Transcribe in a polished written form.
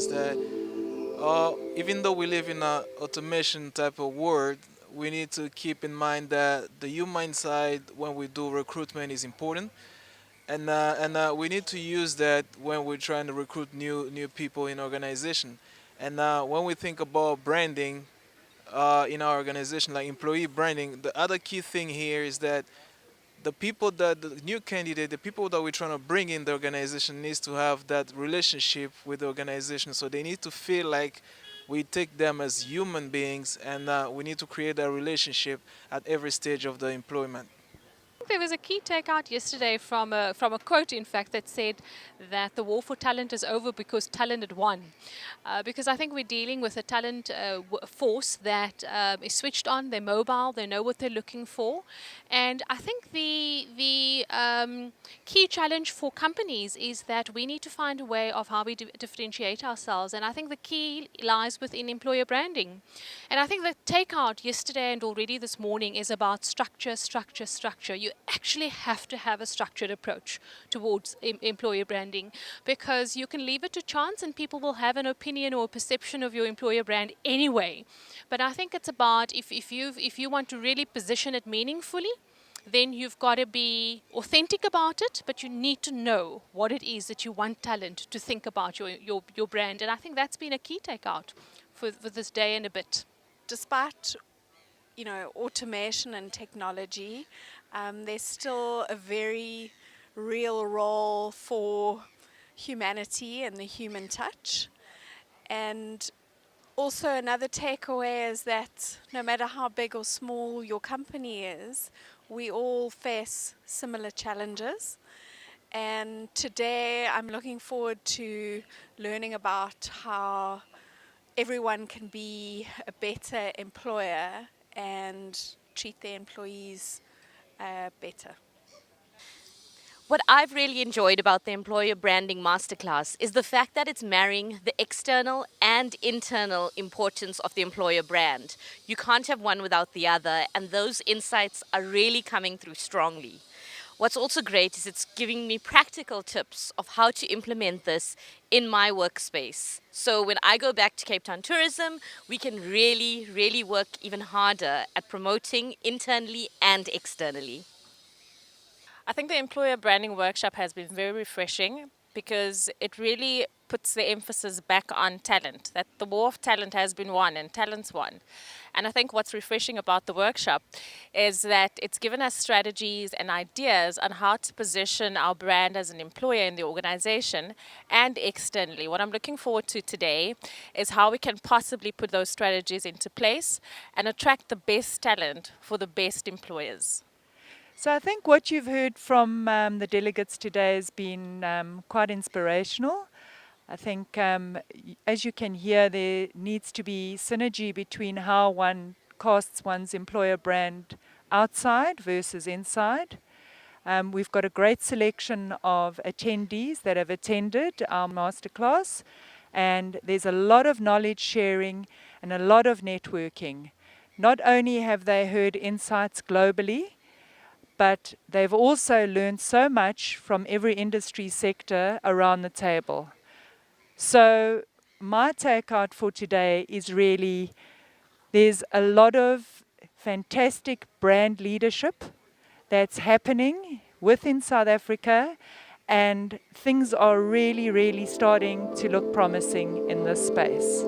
is that even though we live in a automation type of world, we need to keep in mind that the human side when we do recruitment is important, and we need to use that when we're trying to recruit new people in organization. And when we think about branding in our organization, like employee branding, the other key thing here is that the new candidate, the people that we're trying to bring in the organization needs to have that relationship with the organization. So they need to feel like we take them as human beings, and we need to create a relationship at every stage of the employment. There was a key takeout yesterday from a quote, in fact, that said that the war for talent is over because talent had won. Because I think we're dealing with a talent force that is switched on, they're mobile, they know what they're looking for. And I think the key challenge for companies is that we need to find a way of how we differentiate ourselves. And I think the key lies within employer branding. And I think the takeout yesterday and already this morning is about structure, structure, structure. You actually have to have a structured approach towards employer branding, because you can leave it to chance and people will have an opinion or a perception of your employer brand anyway. But I think it's about if you want to really position it meaningfully, then you've got to be authentic about it, but you need to know what it is that you want talent to think about your brand. And I think that's been a key takeout for this day and a bit. Despite automation and technology, there's still a very real role for humanity and the human touch. And also another takeaway is that no matter how big or small your company is, we all face similar challenges. And today I'm looking forward to learning about how everyone can be a better employer and treat their employees better. What I've really enjoyed about the Employer Branding Masterclass is the fact that it's marrying the external and internal importance of the employer brand. You can't have one without the other, and those insights are really coming through strongly. What's also great is it's giving me practical tips of how to implement this in my workspace. So when I go back to Cape Town Tourism, we can really, really work even harder at promoting internally and externally. I think the employer branding workshop has been very refreshing because it really puts the emphasis back on talent, that the war of talent has been won and talent's won. And I think what's refreshing about the workshop is that it's given us strategies and ideas on how to position our brand as an employer in the organization and externally. What I'm looking forward to today is how we can possibly put those strategies into place and attract the best talent for the best employers. So I think what you've heard from the delegates today has been quite inspirational. I think, as you can hear, there needs to be synergy between how one casts one's employer brand outside versus inside. We've got a great selection of attendees that have attended our masterclass, and there's a lot of knowledge sharing and a lot of networking. Not only have they heard insights globally, but they've also learned so much from every industry sector around the table. So my takeout for today is really, there's a lot of fantastic brand leadership that's happening within South Africa, and things are really, really starting to look promising in this space.